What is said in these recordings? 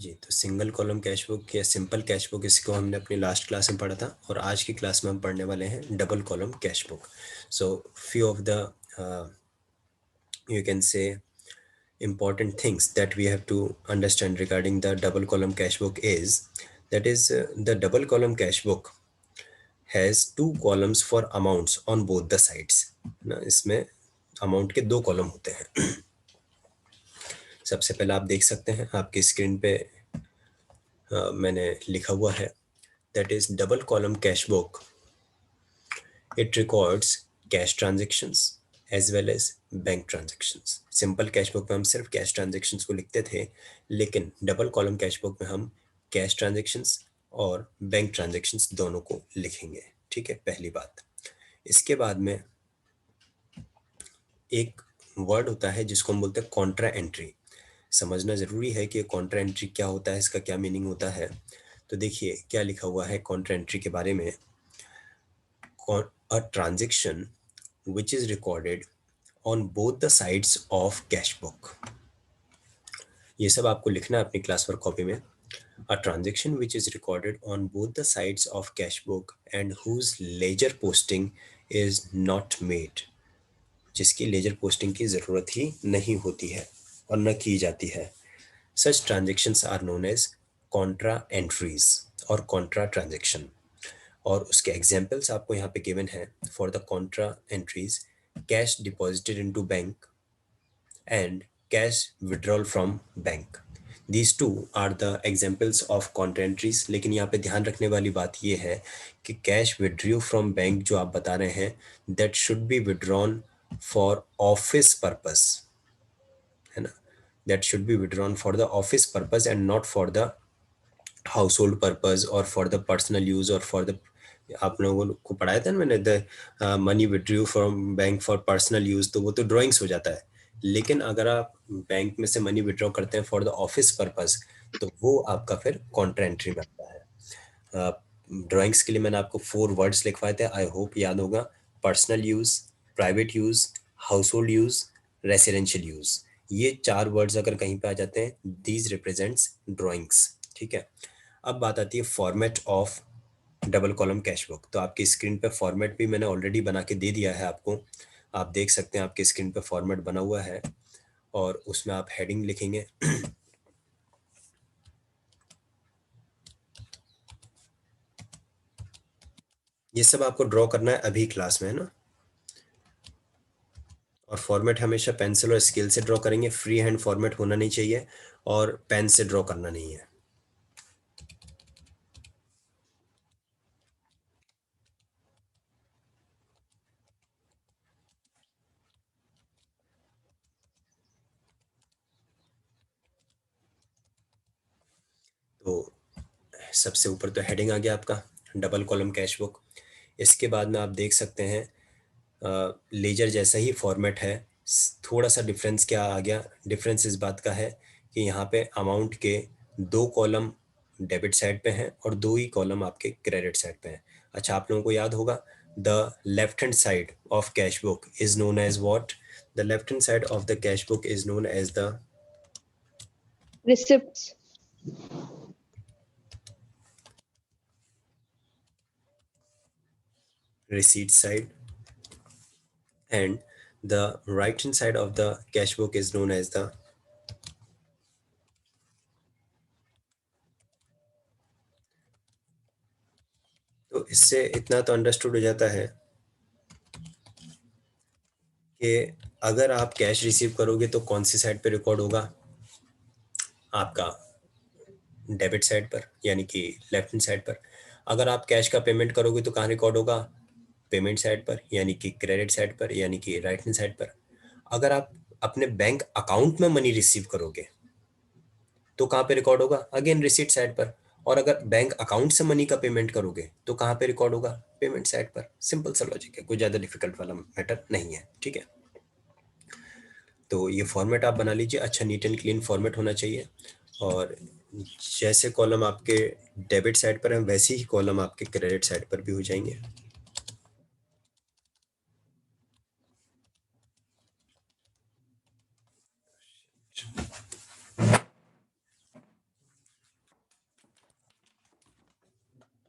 जी, तो single column cash book या simple cash book, इसको हमने अपनी लास्ट क्लास में पढ़ा था और आज की क्लास में हम पढ़ने वाले हैं double column cash book. So few of the you can say important things that we have to understand regarding the double column cash book is that is the double column cash book has two columns for amounts on both the sides ना. इसमें amount के दो column होते हैं. सबसे पहले आप देख सकते हैं आपकी स्क्रीन पे मैंने लिखा हुआ है that is double column cash book. It records cash transactions as well as bank transactions. Simple cash book में हम सिर्फ कैश ट्रांजेक्शन्स को लिखते थे, लेकिन डबल कॉलम कैश बुक में हम कैश ट्रांजेक्शन्स और बैंक ट्रांजेक्शन्स दोनों को लिखेंगे. ठीक है, पहली बात. इसके बाद में एक वर्ड होता है जिसको हम बोलते हैं कॉन्ट्रा एंट्री. समझना ज़रूरी है कि कॉन्ट्रा एंट्री क्या होता है, इसका क्या मीनिंग होता है. तो देखिए क्या लिखा हुआ है कॉन्ट्रा एंट्री के बारे में. A transaction which is recorded on both the sides of cash book. ये सब आपको लिखना है अपनी क्लास वर्क कॉपी में. A transaction which is recorded on both the sides of cash book and whose ledger posting is not made. जिसकी ledger posting की ज़रूरत ही नहीं होती है और न की जाती है. Such transactions are known as contra entries और contra transaction. और उसके एग्जाम्पल्स आपको यहाँ पे गिवन है. For the contra entries, cash deposited into bank and cash withdrawal from bank. These two are the examples of contra entries. लेकिन यहाँ पे ध्यान रखने वाली बात ये है कि कैश विड्रॉ फ्रॉम बैंक जो आप बता रहे हैं, that should be withdrawn for office purpose, है ना. That should be withdrawn for the office purpose and not for the house hold purpose और फॉर द पर्सनल यूज और फॉर द, आप लोगों को पढ़ाया था ना मैंने, the money withdrew from bank for personal use, तो वो तो ड्राइंग्स हो जाता है. लेकिन अगर आप बैंक में से मनी विड्रॉ करते हैं फॉर द ऑफिस पर्पस, तो वो आपका फिर कॉन्ट्रा एंट्री में आता है. ड्राइंग्स के लिए मैंने आपको 4 वर्ड्स लिखवाए थे, आई होप याद होगा. Personal use, private use, house hold use, residential use. ये 4 वर्ड्स अगर कहीं पे आ जाते हैं, दीज रिप्रेजेंट्स ड्राइंग्स. ठीक है. अब बात आती है format of double column cash book. तो आपकी स्क्रीन पे फॉर्मेट भी मैंने ऑलरेडी बना के दे दिया है आपको. आप देख सकते हैं आपकी स्क्रीन पे फॉर्मेट बना हुआ है और उसमें आप हेडिंग लिखेंगे. ये सब आपको ड्रॉ करना है अभी क्लास में, है ना. और फॉर्मेट हमेशा पेंसिल और स्केल से ड्रॉ करेंगे. फ्री हैंड फॉर्मेट होना नहीं चाहिए और पेन से ड्रॉ करना नहीं है. तो सबसे ऊपर तो हेडिंग आ गया आपका डबल कॉलम कैश बुक. इसके बाद में आप देख सकते हैं लेजर जैसा ही फॉर्मेट है. थोड़ा सा डिफरेंस क्या आ गया, डिफरेंस इस बात का है कि यहाँ पे अमाउंट के 2 कॉलम डेबिट साइड पे हैं और 2 ही कॉलम आपके क्रेडिट साइड पे हैं. अच्छा, आप लोगों को याद होगा the left hand side of cash book is known as what. The left hand side of the cash book is known as the receipts. receipt side, and the right hand side of the cash book is known as the. तो इससे इतना तो understood हो जाता है कि अगर आप कैश रिसीव करोगे तो कौन सी साइड पे रिकॉर्ड होगा, आपका डेबिट साइड पर, यानी कि लेफ्ट हैंड साइड पर. अगर आप कैश का पेमेंट करोगे तो कहाँ रिकॉर्ड होगा, पेमेंट साइड पर, यानी कि क्रेडिट साइड पर, यानी कि राइट हैंड साइड पर. अगर आप अपने बैंक अकाउंट में मनी रिसीव करोगे तो कहाँ पे रिकॉर्ड होगा, अगेन रिसीट साइड पर. और अगर बैंक अकाउंट से मनी का पेमेंट करोगे तो कहाँ पे रिकॉर्ड होगा, पेमेंट साइड पर. सिंपल सा लॉजिक है, कोई ज़्यादा डिफिकल्ट वाला मैटर नहीं है. ठीक है. तो ये फॉर्मेट आप बना लीजिए. अच्छा नीट एंड क्लीन फॉर्मेट होना चाहिए. और जैसे कॉलम आपके डेबिट साइड पर हैं वैसे ही कॉलम आपके क्रेडिट साइड पर भी हो जाएंगे.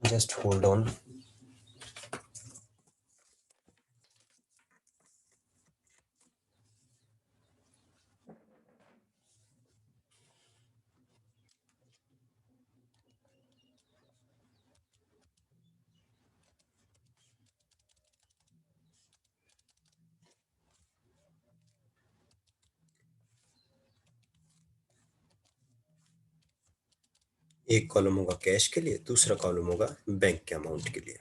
just hold on. एक कॉलम होगा कैश के लिए, दूसरा कॉलम होगा बैंक के अमाउंट के लिए।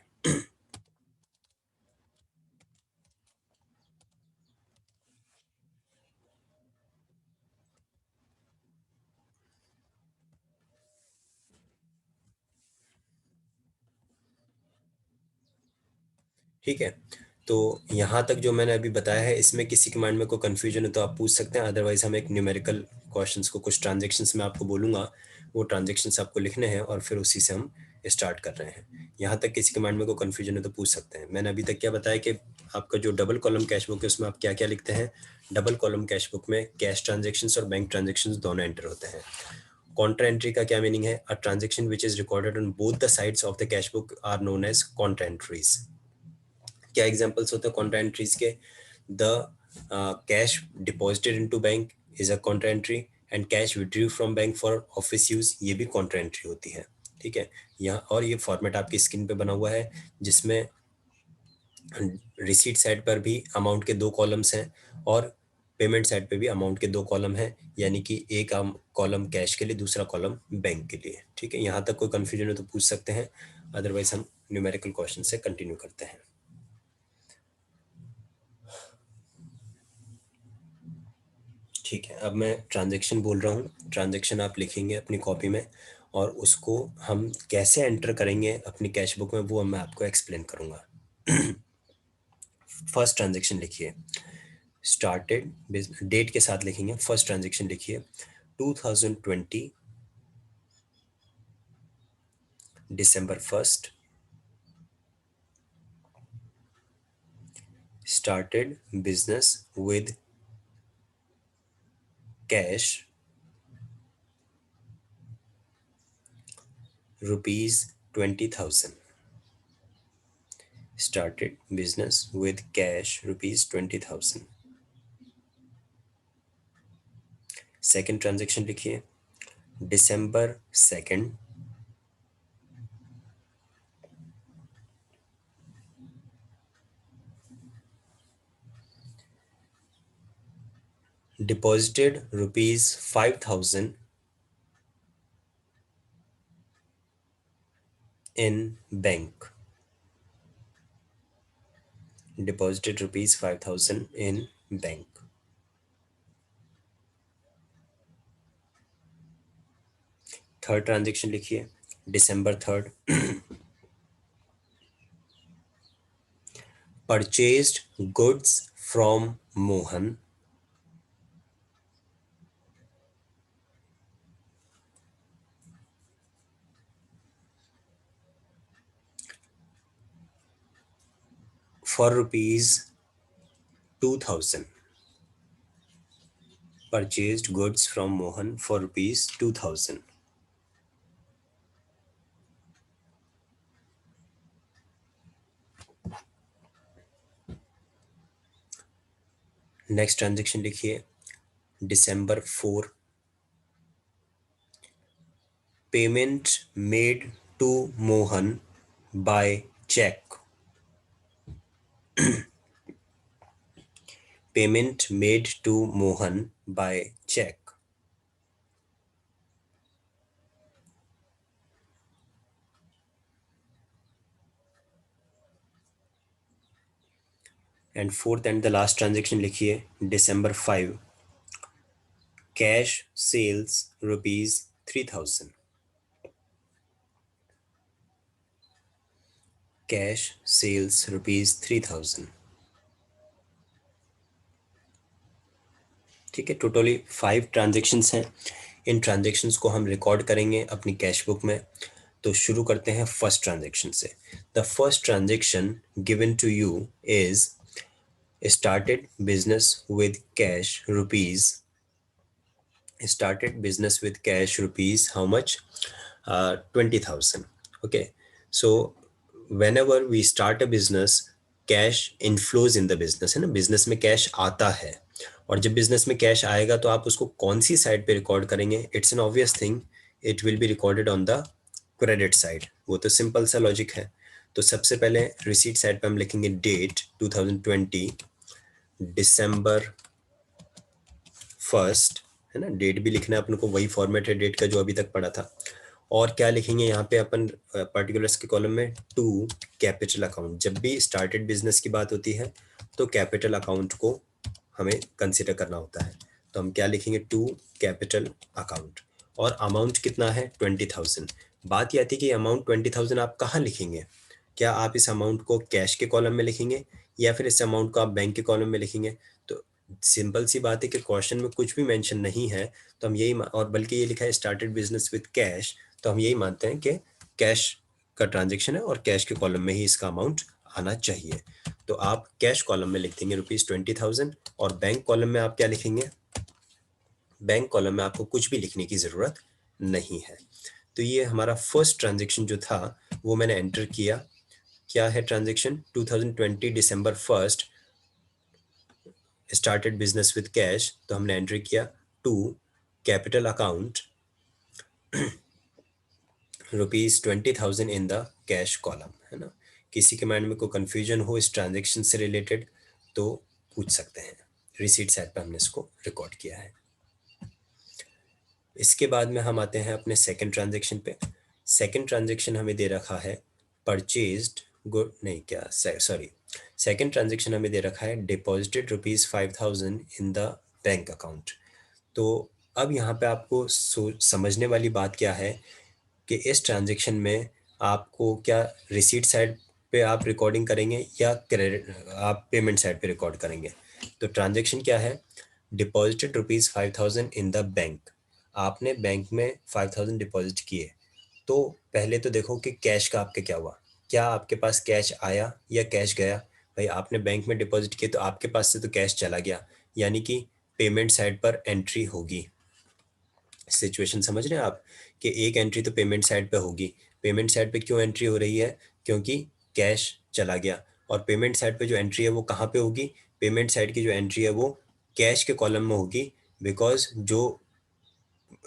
ठीक है, तो यहाँ तक जो मैंने अभी बताया है, इसमें किसी के माइंड में कोई कंफ्यूजन है तो आप पूछ सकते हैं, अदरवाइज हम एक न्यूमेरिकल क्वेश्चंस को, कुछ ट्रांजेक्शन्स में आपको बोलूंगा, वो ट्रांजेक्शन्स आपको लिखने हैं और फिर उसी से हम स्टार्ट कर रहे हैं। यहाँ तक किसी के माइंड में कोई कंफ्यूजन है तो पूछ सकते हैं। मैंने अभी तक क्या बताया कि आपका जो डबल कॉलम कैश बुक है उसमें आप क्या क्या लिखते हैं। डबल कॉलम कैश बुक में कैश ट्रांजेक्शन्स और बैंक ट्रांजेक्शन्स दोनों एंटर होते हैं। कॉन्ट्रा एंट्री का क्या मीनिंग है? A transaction which is recorded on both the sides of the cash book are known as contra entries. क्या एग्जांपल्स होते हैं कॉन्ट्रा एंट्रीज के? The cash deposited into bank is a contra entry, and cash withdrew from bank for office use, ये भी Contra entry होती है। ठीक है, यहाँ और ये फॉर्मेट आपकी स्क्रीन पे बना हुआ है, जिसमें रिसीट साइड पर भी अमाउंट के दो कॉलम्स हैं और पेमेंट साइड पे भी अमाउंट के दो कॉलम हैं, यानी कि एक कॉलम कैश के लिए, दूसरा कॉलम बैंक के लिए। ठीक है, यहाँ तक कोई कंफ्यूजन है तो पूछ सकते हैं, अदरवाइज हम न्यूमेरिकल क्वेश्चन से कंटिन्यू करते हैं। ठीक है, अब मैं ट्रांजैक्शन बोल रहा हूँ, ट्रांजैक्शन आप लिखेंगे अपनी कॉपी में, और उसको हम कैसे एंटर करेंगे अपनी कैश बुक में वो मैं आपको एक्सप्लेन करूँगा। फर्स्ट ट्रांजैक्शन लिखिए, स्टार्टेड, डेट के साथ लिखेंगे। फर्स्ट ट्रांजैक्शन लिखिए 2020 December 1st, started business with cash rupees 20,000, started business with cash rupees 20,000। Second transaction लिखिए, December 2nd, deposited rupees 5,000 in bank, deposited rupees 5,000 in bank। Third transaction लिखिए, December 3rd, purchased goods from Mohan for rupees 2,000, purchased goods from Mohan for rupees 2,000। Next transaction लिखिए, December 4, payment made to Mohan by cheque, payment made to Mohan by cheque. And fourth and the last transaction लिखिए, December 5, cash sales rupees 3,000, cash sales rupees 3,000। ठीक है, totally 5 transactions हैं। इन transactions को हम record करेंगे अपनी cash book में। तो शुरू करते हैं फर्स्ट ट्रांजेक्शन से। The first transaction given to you is started business with cash rupees, started business with cash rupees how much? 20,000. Okay, so whenever we start a business, cash inflows in the business, है ना, business में cash आता है। और जब business में cash आएगा तो आप उसको कौन सी साइड पे रिकॉर्ड करेंगे? It's an obvious thing, it will be recorded on the credit side. वो तो सिंपल सा लॉजिक है। तो सबसे पहले रिसीट साइड पे हम लिखेंगे डेट 2020 दिसंबर फर्स्ट, है ना, डेट भी लिखना है अपन को, वही फॉर्मेट है डेट का जो अभी तक पढ़ा था। और क्या लिखेंगे यहाँ पे अपन पर्टिकुलर्स के कॉलम में? To capital account. जब भी स्टार्टेड बिजनेस की बात होती है तो कैपिटल अकाउंट को हमें कंसिडर करना होता है। तो हम क्या लिखेंगे? To capital account. और अमाउंट कितना है? 20,000। बात यह आती है कि अमाउंट 20,000 आप कहाँ लिखेंगे? क्या आप इस अमाउंट को कैश के कॉलम में लिखेंगे या फिर इस अमाउंट को आप बैंक के कॉलम में लिखेंगे? तो सिंपल सी बात है कि क्वेश्चन में कुछ भी मेंशन नहीं है, तो हम यही और बल्कि ये लिखा है स्टार्टेड बिजनेस विद कैश, तो हम यही मानते हैं कि कैश का ट्रांजेक्शन है और कैश के कॉलम में ही इसका अमाउंट आना चाहिए। तो आप कैश कॉलम में लिख देंगे ₹20,000। और बैंक कॉलम में आप क्या लिखेंगे? बैंक कॉलम में आपको कुछ भी लिखने की ज़रूरत नहीं है। तो ये हमारा फर्स्ट ट्रांजेक्शन जो था वो मैंने एंटर किया। क्या है ट्रांजेक्शन? 2020 दिसंबर first started business with cash, तो हमने एंटर किया to capital account ₹20,000 in the cash column, है ना। किसी के माइंड में कोई कंफ्यूजन हो इस ट्रांजेक्शन से रिलेटेड तो पूछ सकते हैं। रिसीट साइड पे हमने इसको रिकॉर्ड किया है। इसके बाद में हम आते हैं अपने सेकंड ट्रांजेक्शन पे। सेकंड ट्रांजेक्शन हमें दे रखा है परचेज्ड गुड, नहीं क्या, सॉरी, सेकंड ट्रांजेक्शन हमें दे रखा है deposited ₹5,000 in the bank account. तो अब यहाँ पे आपको समझने वाली बात क्या है कि इस ट्रांजेक्शन में आपको क्या रिसीट साइड पे आप रिकॉर्डिंग करेंगे या क्रेडिट आप पेमेंट साइड पे रिकॉर्ड करेंगे? तो ट्रांजेक्शन क्या है? Deposited ₹5,000 in the bank. आपने बैंक में 5,000 डिपॉजिट किए। तो पहले तो देखो कि कैश का आपके क्या हुआ, क्या आपके पास कैश आया या कैश गया? भाई आपने बैंक में डिपॉजिट किए तो आपके पास से तो कैश चला गया, यानी कि पेमेंट साइड पर एंट्री होगी। सिचुएशन समझ रहे हैं आप कि एक एंट्री तो पेमेंट साइड पे होगी। पेमेंट साइड पे क्यों एंट्री हो रही है? क्योंकि कैश चला गया। और पेमेंट साइड पे जो एंट्री है वो कहाँ पे होगी? पेमेंट साइड की जो एंट्री है वो कैश के कॉलम में होगी। बिकॉज जो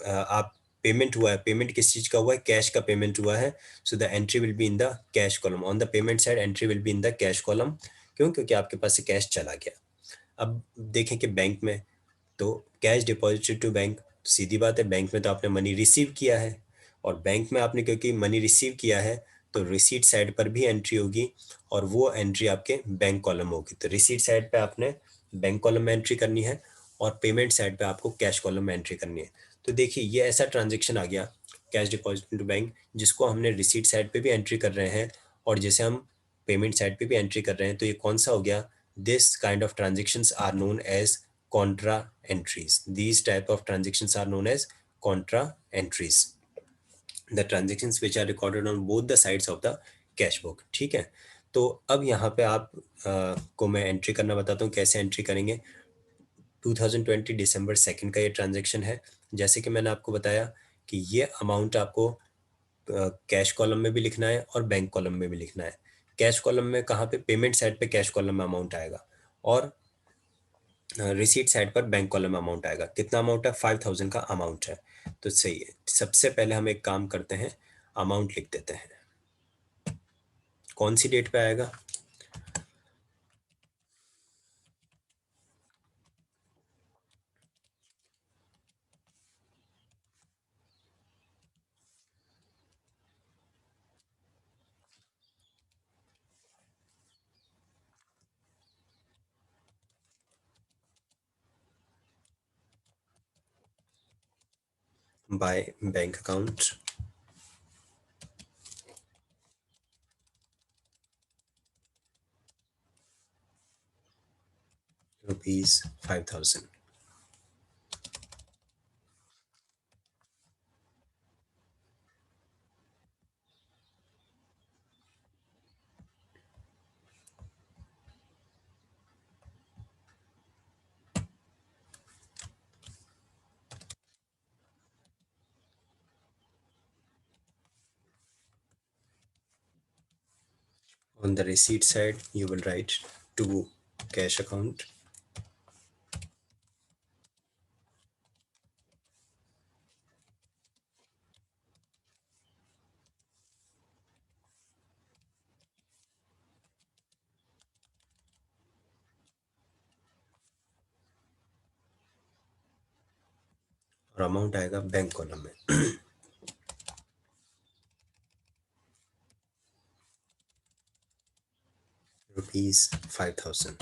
आप पेमेंट हुआ है, पेमेंट किस चीज़ का हुआ है? कैश का पेमेंट हुआ है। So the entry will be in the cash column. On the payment side entry will be in the cash column. क्यों? क्योंकि आपके पास से कैश चला गया। अब देखें कि बैंक में तो कैश डिपॉजिटेड टू बैंक, सीधी बात है बैंक में तो आपने मनी रिसीव किया है। और बैंक में आपने क्योंकि मनी रिसीव किया है तो रिसीट साइड पर भी एंट्री होगी और वो एंट्री आपके बैंक कॉलम होगी। तो रिसीट साइड पे आपने बैंक कॉलम में एंट्री करनी है और पेमेंट साइड पे आपको कैश कॉलम में एंट्री करनी है। तो देखिए ये ऐसा ट्रांजेक्शन आ गया कैश डिपॉजिट टू बैंक जिसको हमने रिसीट साइड पे भी एंट्री कर रहे हैं और जैसे हम पेमेंट साइड पे भी एंट्री कर रहे हैं। तो ये कौन सा हो गया? This kind of transactions are known as contra entries. These type of transactions are known as contra entries, the transactions which are recorded on both the sides of the cash book। ठीक है, तो अब यहाँ पे आप को मैं entry करना बताता हूँ कैसे एंट्री करेंगे। 2020 दिसंबर सेकंड का ये ट्रांजेक्शन है। जैसे कि मैंने आपको बताया कि ये अमाउंट आपको कैश कॉलम में भी लिखना है और बैंक कॉलम में भी लिखना है। कैश कॉलम में कहाँ पे? पेमेंट साइड पे कैश कॉलम में अमाउंट आएगा और रिसीट साइड पर बैंक कॉलम अमाउंट आएगा। कितना अमाउंट है? 5,000 का अमाउंट है। तो सही है, सबसे पहले हम एक काम करते हैं, अमाउंट लिख देते हैं। कौन सी डेट पे आएगा? By bank account ₹5,000। On the receipt side you will write to cash account. और अमाउंट आएगा बैंक कॉलम में। ₹5,000।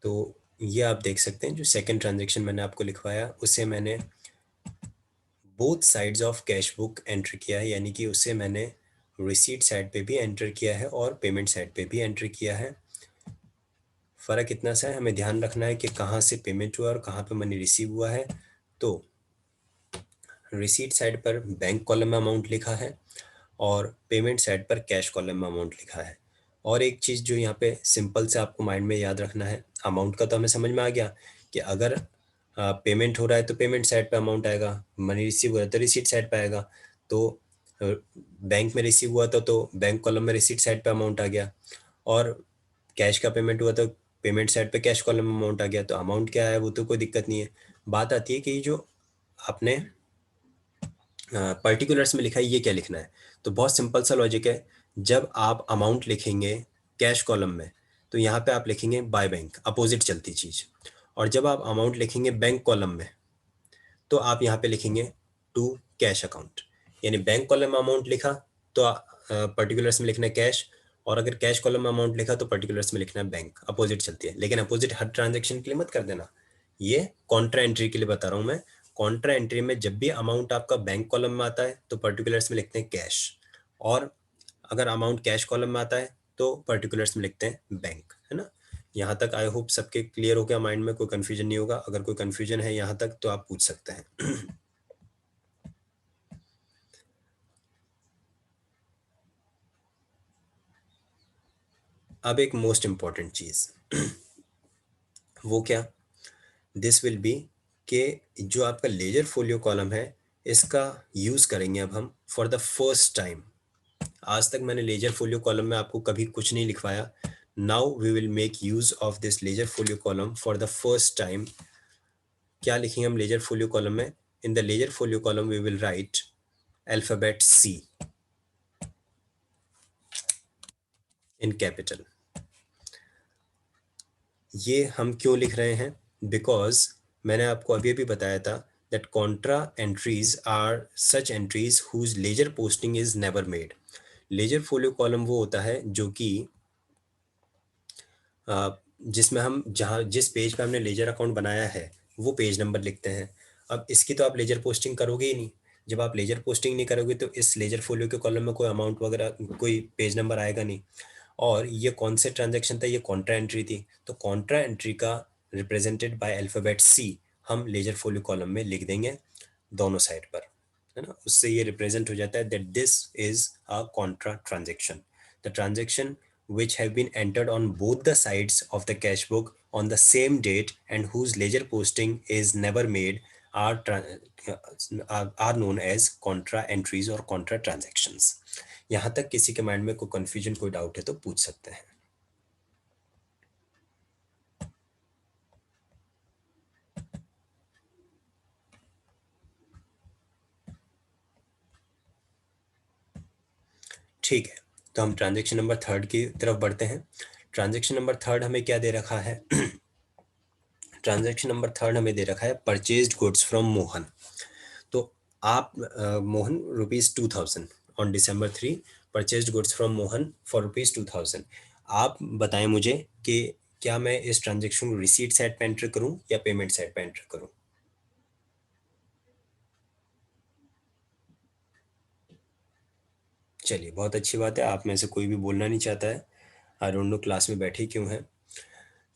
तो ये आप देख सकते हैं जो सेकंड ट्रांजैक्शन मैंने आपको लिखवाया उसे मैंने both sides of cash book enter किया है, यानी कि उसे मैंने रिसीट साइड पे भी एंटर किया है और पेमेंट साइड पे भी एंटर किया है। फ़र्क इतना सा है, हमें ध्यान रखना है कि कहाँ से पेमेंट हुआ और कहाँ पे मनी रिसीव हुआ है। तो रिसीट साइड पर बैंक कॉलम में अमाउंट लिखा है और पेमेंट साइड पर कैश कॉलम में अमाउंट लिखा है। और एक चीज़ जो यहाँ पे सिंपल से आपको माइंड में याद रखना है, अमाउंट का तो हमें समझ में आ गया कि अगर पेमेंट हो रहा है तो पेमेंट साइड पे अमाउंट आएगा, मनी रिसीव हो रहा है तो रिसीट साइड पे आएगा। तो बैंक में रिसीव हुआ था तो बैंक कॉलम में रिसीट साइड पे अमाउंट आ गया, और कैश का पेमेंट हुआ तो पेमेंट साइड पे कैश कॉलम में अमाउंट आ गया। तो अमाउंट क्या है वो तो कोई दिक्कत नहीं है। बात आती है कि जो आपने पर्टिकुलर्स में लिखा है ये क्या लिखना है। तो बहुत सिंपल सा लॉजिक है, जब आप अमाउंट लिखेंगे कैश कॉलम में तो यहाँ पे आप लिखेंगे बाय बैंक, अपोजिट चलती चीज़। और जब आप अमाउंट लिखेंगे बैंक कॉलम में तो आप यहाँ पे लिखेंगे टू कैश अकाउंट। यानी बैंक कॉलम में अमाउंट लिखा तो पर्टिकुलर्स में लिखना है कैश, और अगर कैश कॉलम में अमाउंट लिखा तो पर्टिकुलर्स में लिखना है बैंक। अपोजिट चलती है, लेकिन अपोजिट हर ट्रांजेक्शन के लिए मत कर देना। ये कॉन्ट्रा एंट्री के लिए बता रहा हूँ मैं। कॉन्ट्रा एंट्री में जब भी अमाउंट आपका बैंक कॉलम में आता है तो पर्टिकुलर्स में लिखते हैं कैश, और अगर अमाउंट कैश कॉलम में आता है तो पर्टिकुलर्स में लिखते हैं बैंक, है ना। यहाँ तक आई होप सबके क्लियर हो गया, माइंड में कोई कंफ्यूजन नहीं होगा। अगर कोई कंफ्यूजन है यहाँ तक तो आप पूछ सकते हैं। अब एक मोस्ट इम्पॉर्टेंट चीज़, वो क्या, दिस विल बी कि जो आपका लेजर फोलियो कॉलम है इसका यूज़ करेंगे अब हम फॉर द फर्स्ट टाइम। आज तक मैंने लेजर फोलियो कॉलम में आपको कभी कुछ नहीं लिखवाया। Now we will make use of this ledger folio column for the first time. क्या लिखेंगे हम लेजर फोलियो कॉलम में? In the ledger folio column we will write alphabet C in capital. ये हम क्यों लिख रहे हैं? बिकॉज मैंने आपको अभी अभी बताया था that contra entries are such entries whose ledger posting is never made. Ledger folio column वो होता है जो कि जिसमें हम जहाँ जिस पेज पे हमने लेजर अकाउंट बनाया है वो पेज नंबर लिखते हैं। अब इसकी तो आप लेजर पोस्टिंग करोगे ही नहीं। जब आप लेजर पोस्टिंग नहीं करोगे तो इस लेजर फोलियो के कॉलम में कोई अमाउंट वगैरह कोई पेज नंबर आएगा नहीं। और ये कौन से ट्रांजैक्शन था? ये कॉन्ट्रा एंट्री थी। तो कॉन्ट्रा एंट्री का रिप्रेजेंटेड बाय अल्फाबेट सी हम लेजर फोलियो कॉलम में लिख देंगे दोनों साइड पर, है ना। उससे ये रिप्रेजेंट हो जाता है that this is a Contra transaction. The transaction which have been entered on both the sides of the cash book on the same date and whose ledger posting is never made are, are known as contra entries or contra transactions। यहाँ तक किसी के mind में कोई confusion कोई doubt है तो पूछ सकते हैं। ठीक है, तो हम ट्रांजेक्शन नंबर थर्ड की तरफ बढ़ते हैं। ट्रांजेक्शन नंबर थर्ड हमें क्या दे रखा है? ट्रांजेक्शन नंबर थर्ड हमें दे रखा है परचेज्ड गुड्स फ्रॉम मोहन। तो आप Mohan ₹2000 on December 3 purchased goods from Mohan for ₹2000। आप बताएं मुझे कि क्या मैं इस ट्रांजेक्शन को रिसीट साइड पे एंटर करूं या पेमेंट साइड पे एंटर करूं? चलिए, बहुत अच्छी बात है, आप में से कोई भी बोलना नहीं चाहता है। आई डोंट नो क्लास में बैठे क्यों हैं।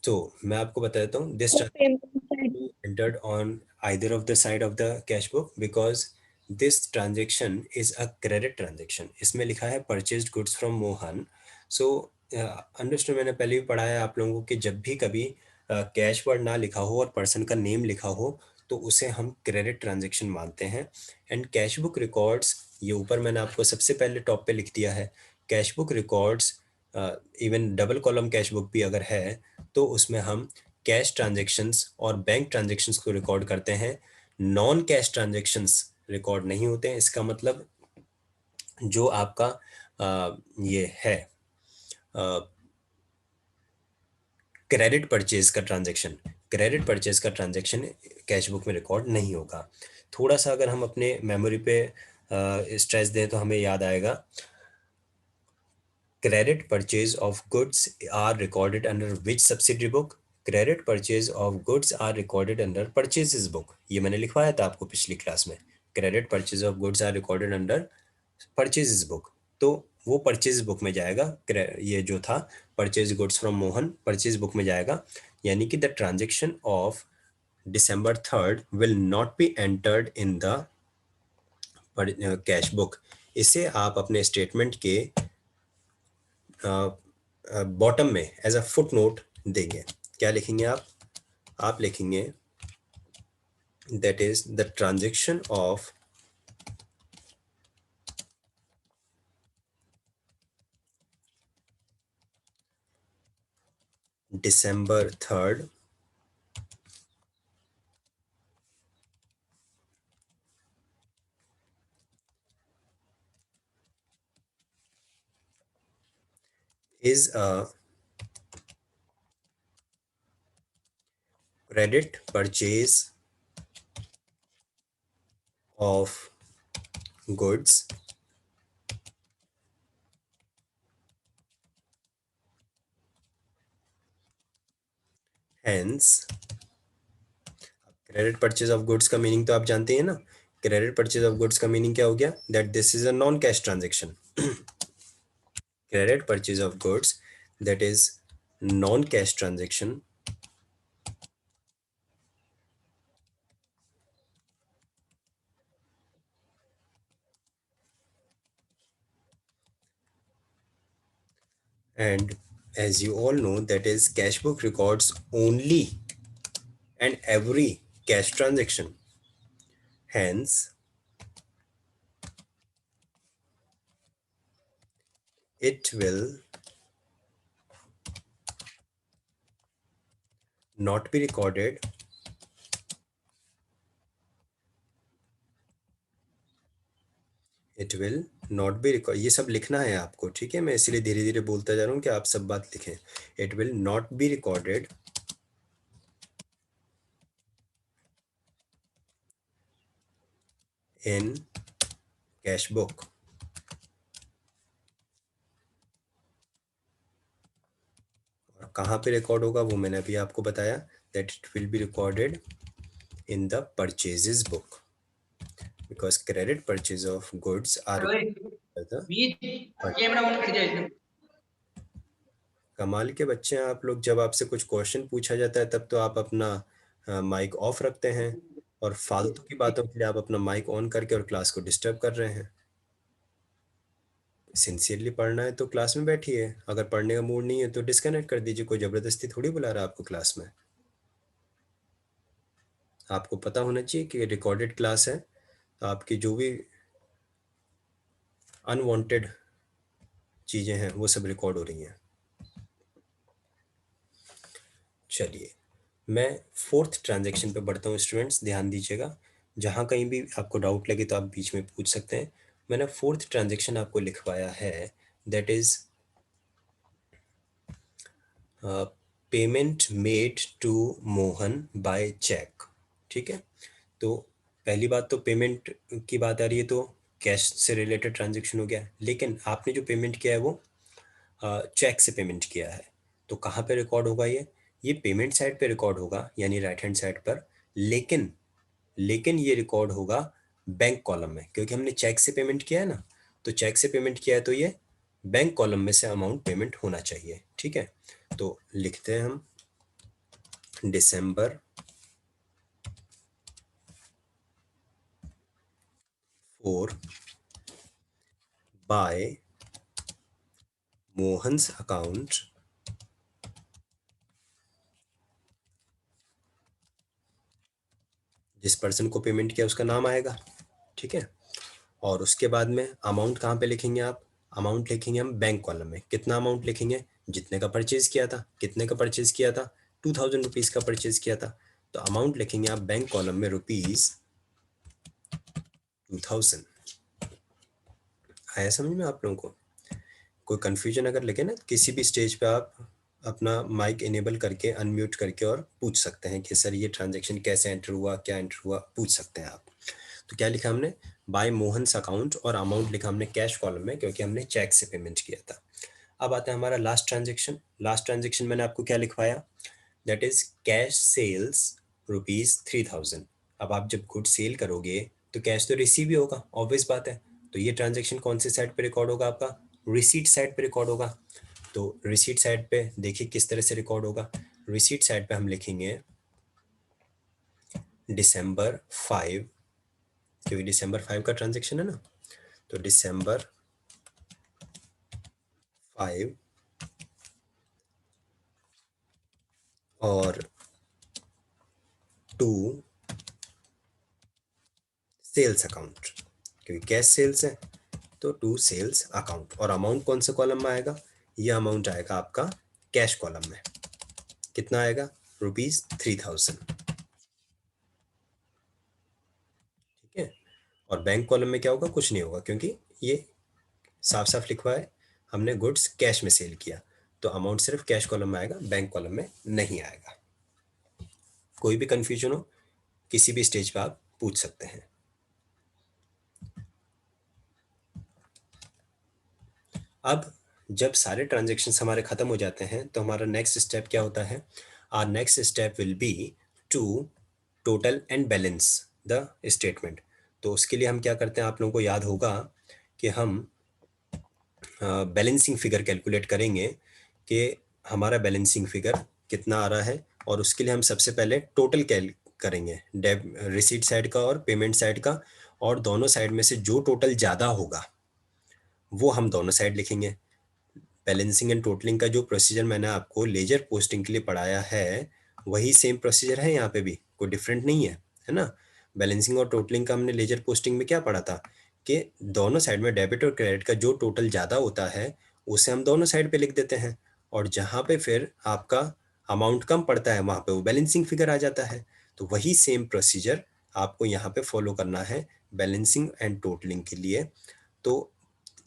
तो मैं आपको बता देता हूँ, this payment side. entered on either of the side of the cash book because this transaction is a credit transaction। इसमें लिखा है purchased goods from Mohan. So understood, मैंने पहले भी पढ़ा है आप लोगों को कि जब भी कभी कैश वर्ड ना लिखा हो और पर्सन का नेम लिखा हो तो उसे हम क्रेडिट ट्रांजेक्शन मानते हैं। एंड कैश बुक रिकॉर्ड्स, ये ऊपर मैंने आपको सबसे पहले टॉप पे लिख दिया है, cash book records, even double column cash book भी अगर है तो उसमें हम कैश ट्रांजेक्शन्स और बैंक ट्रांजेक्शन्स को रिकॉर्ड करते हैं, नॉन कैश ट्रांजेक्शन्स रिकॉर्ड नहीं होते हैं। इसका मतलब जो आपका ये है क्रेडिट परचेज का ट्रांजैक्शन, क्रेडिट परचेज का ट्रांजैक्शन कैश बुक में रिकॉर्ड नहीं होगा। थोड़ा सा अगर हम अपने मेमोरी पे स्ट्रेस दें तो हमें याद आएगा, credit purchase of goods are recorded under which subsidiary book, credit purchase of goods are recorded under purchases book. ये मैंने लिखवाया था आपको पिछली क्लास में, credit purchase of goods are recorded under purchases book. तो वो परचेज बुक में जाएगा, ये जो था purchase goods from Mohan purchase book में जाएगा, यानी कि the transaction of December 3rd will not be entered in the cash book. इसे आप अपने स्टेटमेंट के बॉटम में एज अ फुट नोट देंगे। क्या लिखेंगे आप लिखेंगे that is the transaction of December 3rd is a credit purchase of goods, hence credit purchase of goods का मीनिंग तो आप जानते हैं ना, क्रेडिट परचेज ऑफ गुड्स का मीनिंग क्या हो गया, that this is a non cash transaction. Credit purchase of goods that is non cash transaction and as you all know that is cash book records only and every cash transaction, hence it will not be recorded it will not B record. ये सब लिखना है आपको, ठीक है, मैं इसलिए धीरे धीरे बोलता जा रहा हूँ कि आप सब बात लिखें। It will not B recorded in cash book. और कहाँ पे रिकॉर्ड होगा वो मैंने अभी आपको बताया, that it will be recorded in the purchases book because credit purchase of goods are the. कमाल के बच्चे हैं आप लोग, जब आपसे कुछ क्वेश्चन पूछा जाता है तब तो आप अपना माइक ऑफ रखते हैं और फालतू की बातों के लिए आप अपना माइक ऑन करके और क्लास को डिस्टर्ब कर रहे हैं। सिंसियरली पढ़ना है तो क्लास में बैठिए, अगर पढ़ने का मूड नहीं है तो डिस्कनेक्ट कर दीजिए, कोई ज़बरदस्ती थोड़ी बुला रहा है आपको क्लास में। आपको पता होना चाहिए कि रिकॉर्डेड क्लास है, तो आपकी जो भी अनवांटेड चीज़ें हैं वो सब रिकॉर्ड हो रही हैं। चलिए मैं फोर्थ ट्रांजेक्शन पे बढ़ता हूँ स्टूडेंट्स, ध्यान दीजिएगा, जहाँ कहीं भी आपको डाउट लगे तो आप बीच में पूछ सकते हैं। मैंने फोर्थ ट्रांजेक्शन आपको लिखवाया है, that is payment made to Mohan by cheque. ठीक है, तो पहली बात तो पेमेंट की बात आ रही है तो कैश से रिलेटेड ट्रांजेक्शन हो गया, लेकिन आपने जो पेमेंट किया है वो चेक से पेमेंट किया है, तो कहाँ पे रिकॉर्ड होगा ये पेमेंट साइड पे रिकॉर्ड होगा, यानी राइट हैंड साइड पर। लेकिन लेकिन ये रिकॉर्ड होगा बैंक कॉलम में, क्योंकि हमने चेक से पेमेंट किया है ना, तो चेक से पेमेंट किया है तो ये बैंक कॉलम में से अमाउंट पेमेंट होना चाहिए। ठीक है, तो लिखते हैं हम December 4 by Mohan's account जिस पर्सन को पेमेंट किया उसका नाम आएगा, ठीक है। और उसके बाद में अमाउंट कहाँ पे लिखेंगे आप? अमाउंट लिखेंगे हम बैंक कॉलम में। कितना अमाउंट लिखेंगे? जितने का परचेज किया था। कितने का परचेज किया था? 2000 रुपीज़ का परचेज किया था। तो अमाउंट लिखेंगे आप बैंक कॉलम में ₹2000। आया समझ में आप लोगों को? कोई कन्फ्यूजन अगर लगे ना, किसी भी स्टेज पे आप अपना माइक इनेबल करके अनम्यूट करके और पूछ सकते हैं कि सर ये ट्रांजैक्शन कैसे एंटर हुआ, क्या एंटर हुआ, पूछ सकते हैं आप। तो क्या लिखा हमने? बाय मोहन्स अकाउंट, और अमाउंट लिखा हमने कैश कॉलम में क्योंकि हमने चेक से पेमेंट किया था। अब आता है हमारा लास्ट ट्रांजेक्शन। लास्ट ट्रांजेक्शन मैंने आपको क्या लिखवाया? That is cash sales ₹3000। अब आप जब गुड सेल करोगे तो कैश तो रिसीव ही होगा, ऑब्वियस बात है। तो ये ट्रांजेक्शन कौन से साइड पे रिकॉर्ड होगा? आपका रिसीट साइड पे रिकॉर्ड होगा। तो रिसीट साइड पे देखिए किस तरह से रिकॉर्ड होगा। रिसीट साइड पे हम लिखेंगे December 5, क्योंकि December 5 का ट्रांजेक्शन है ना। तो December 5 और टू सेल्स अकाउंट, क्योंकि कैश सेल्स है तो टू सेल्स अकाउंट। और अमाउंट कौन से कॉलम में आएगा? ये अमाउंट आएगा आपका कैश कॉलम में। कितना आएगा? ₹3000, ठीक है। और बैंक कॉलम में क्या होगा? कुछ नहीं होगा, क्योंकि ये साफ साफ लिखा है हमने गुड्स कैश में सेल किया। तो अमाउंट सिर्फ कैश कॉलम में आएगा, बैंक कॉलम में नहीं आएगा। कोई भी कंफ्यूजन हो किसी भी स्टेज पे आप पूछ सकते हैं। अब जब सारे ट्रांजेक्शन्स हमारे खत्म हो जाते हैं तो हमारा नेक्स्ट स्टेप क्या होता है? Our next step will be to total and balance the statement. तो उसके लिए हम क्या करते हैं? आप लोगों को याद होगा कि हम बैलेंसिंग फिगर कैलकुलेट करेंगे कि हमारा बैलेंसिंग फिगर कितना आ रहा है। और उसके लिए हम सबसे पहले टोटल कैल करेंगे, डेब रिसीट साइड का और पेमेंट साइड का, और दोनों साइड में से जो टोटल ज़्यादा होगा वो हम दोनों साइड लिखेंगे। बैलेंसिंग एंड टोटलिंग का जो प्रोसीजर मैंने आपको लेजर पोस्टिंग के लिए पढ़ाया है वही सेम प्रोसीजर है यहाँ पे भी, कोई डिफरेंट नहीं है ना। बैलेंसिंग और टोटलिंग का हमने लेजर पोस्टिंग में क्या पढ़ा था कि दोनों साइड में डेबिट और क्रेडिट का जो टोटल ज़्यादा होता है उसे हम दोनों साइड पे लिख देते हैं, और जहाँ पे फिर आपका अमाउंट कम पड़ता है वहाँ पे वो बैलेंसिंग फिगर आ जाता है। तो वही सेम प्रोसीजर आपको यहाँ पे फॉलो करना है बैलेंसिंग एंड टोटलिंग के लिए। तो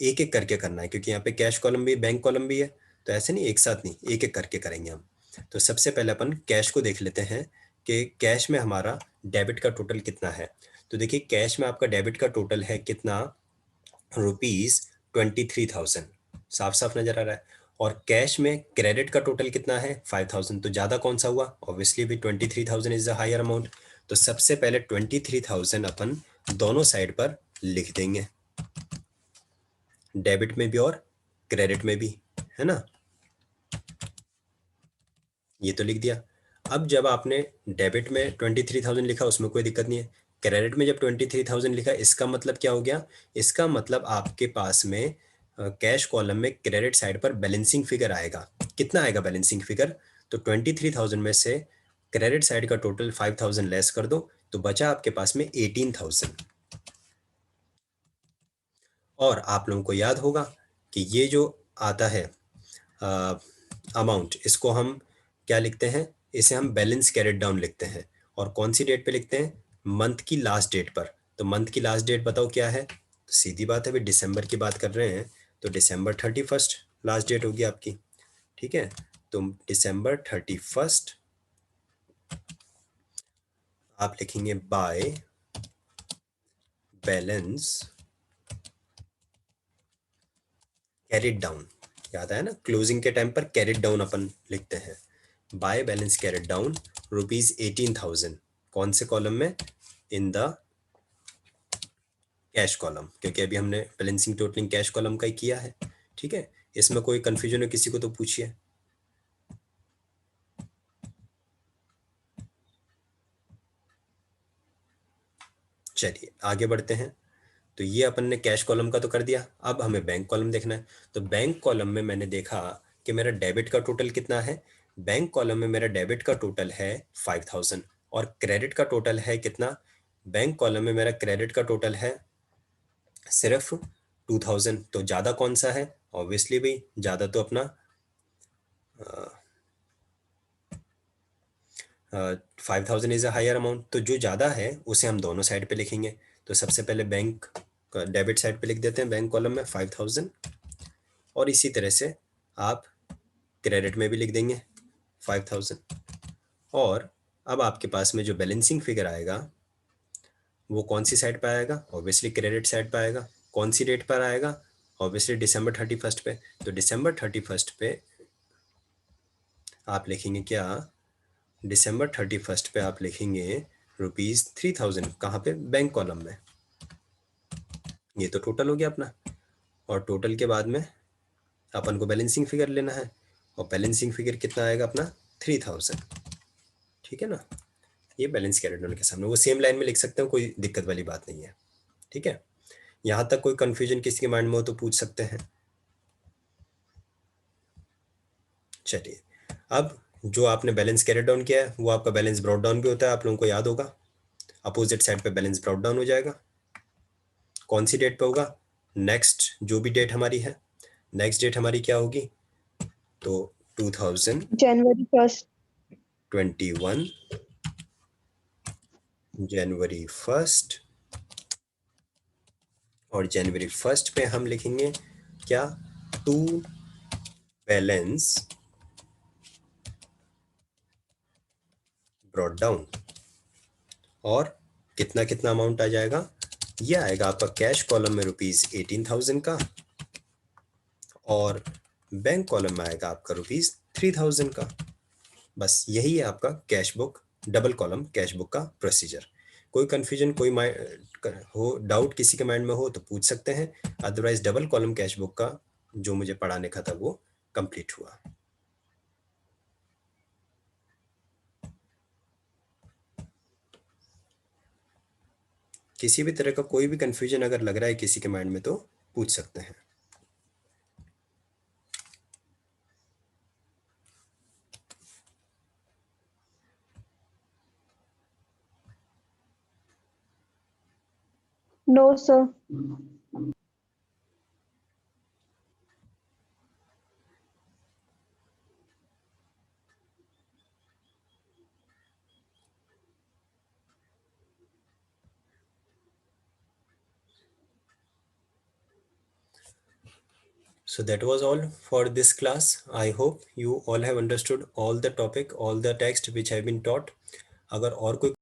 एक एक करके करना है, क्योंकि यहाँ पे कैश कॉलम भी बैंक कॉलम भी है। तो ऐसे नहीं, एक साथ नहीं, एक एक करके करेंगे हम। तो सबसे पहले अपन कैश को देख लेते हैं कि कैश में हमारा डेबिट का टोटल कितना है। तो देखिए कैश में आपका डेबिट का टोटल है कितना? ₹23,000, साफ साफ नजर आ रहा है। और कैश में क्रेडिट का टोटल कितना है? 5,000। तो ज़्यादा कौन सा हुआ? ऑब्वियसली भी 23,000 इज द हायर अमाउंट। तो सबसे पहले 23,000 अपन दोनों साइड पर लिख देंगे, डेबिट में भी और क्रेडिट में भी, है ना। ये तो लिख दिया। अब जब आपने डेबिट में 23,000 लिखा उसमें कोई दिक्कत नहीं है। क्रेडिट में जब 23,000 लिखा इसका मतलब क्या हो गया? इसका मतलब आपके पास में कैश कॉलम में क्रेडिट साइड पर बैलेंसिंग फिगर आएगा। कितना आएगा बैलेंसिंग फिगर? तो 23,000 में से क्रेडिट साइड का टोटल 5,000 लेस कर दो तो बचा आपके पास में 18,000। और आप लोगों को याद होगा कि ये जो आता है अमाउंट, इसको हम क्या लिखते हैं? इसे हम बैलेंस कैरेट डाउन लिखते हैं। और कौन सी डेट पे लिखते हैं? मंथ की लास्ट डेट पर। तो मंथ की लास्ट डेट बताओ क्या है? तो सीधी बात है भाई, दिसंबर की बात कर रहे हैं तो December 31 लास्ट डेट होगी आपकी, ठीक है। तो December 31 आप लिखेंगे बाय बैलेंस कैरिड डाउन। याद आया ना, क्लोजिंग के टाइम पर कैरिड डाउन अपन लिखते हैं। By balance carried down ₹18,000। कौन से कॉलम में? इन द कैश कॉलम, क्योंकि अभी हमने बैलेंसिंग टोटलिंग कैश कॉलम का ही किया है, ठीक है। इसमें कोई कंफ्यूजन है किसी को तो पूछिए। चलिए आगे बढ़ते हैं। तो ये अपन ने कैश कॉलम का तो कर दिया, अब हमें बैंक कॉलम देखना है। तो बैंक कॉलम में मैंने देखा कि मेरा डेबिट का टोटल कितना है। बैंक कॉलम में मेरा डेबिट का टोटल है 5,000। और क्रेडिट का टोटल है कितना, बैंक कॉलम में मेरा क्रेडिट का टोटल है सिर्फ 2000, तो ज़्यादा कौन सा है, ऑब्वियसली भाई ज़्यादा तो अपना 5000 इज़ अ हायर अमाउंट, तो जो ज़्यादा है उसे हम दोनों साइड पे लिखेंगे। तो सबसे पहले बैंक डेबिट साइड पे लिख देते हैं बैंक कॉलम में 5000, और इसी तरह से आप क्रेडिट में भी लिख देंगे 5000। और अब आपके पास में जो बैलेंसिंग फिगर आएगा वो कौन सी साइड पे आएगा, ऑब्वियसली क्रेडिट साइड पे आएगा। कौन सी डेट पर आएगा, ऑब्वियसली December 31 पे। तो December 31 पे आप लिखेंगे क्या, December 31 पे आप लिखेंगे ₹3000, कहाँ पे, बैंक कॉलम में। ये तो टोटल हो गया अपना, और टोटल के बाद में अपन को बैलेंसिंग फिगर लेना है, और बैलेंसिंग फिगर कितना आएगा अपना 3000, ठीक है ना। ये बैलेंस कैरेट नोट के सामने वो सेम लाइन में लिख सकते हो, कोई दिक्कत वाली बात नहीं है, ठीक है। यहाँ तक कोई कंफ्यूजन किसी के माइंड में हो तो पूछ सकते हैं। चलिए, अब जो आपने बैलेंस कैरेट डाउन किया है वो आपका बैलेंस ब्रॉट डाउन भी होता है, आप लोगों को याद होगा। अपोजिट साइड पे बैलेंस ब्रॉट डाउन हो जाएगा, कौन सी डेट पे होगा, नेक्स्ट जो भी डेट हमारी है, नेक्स्ट डेट हमारी क्या होगी, तो January 1st. 2021 जनवरी 1, और जनवरी 1 पे हम लिखेंगे क्या, टू बैलेंस ब्रॉट डाउन। और कितना कितना अमाउंट आ जाएगा, ये आएगा आपका कैश कॉलम में ₹18,000 का, और बैंक कॉलम में आएगा आपका ₹3000 का। बस यही है आपका cash book, double column cash book का प्रोसीजर। कोई कंफ्यूजन, कोई हो डाउट किसी के माइंड में हो तो पूछ सकते हैं, otherwise double column cash book का जो मुझे पढ़ाने का था वो कंप्लीट हुआ। किसी भी तरह का कोई भी कंफ्यूजन अगर लग रहा है किसी के माइंड में तो पूछ सकते हैं। No, sir. So that was all for this class. I hope you all have understood all the topic, all the text which have been taught. अगर और कोई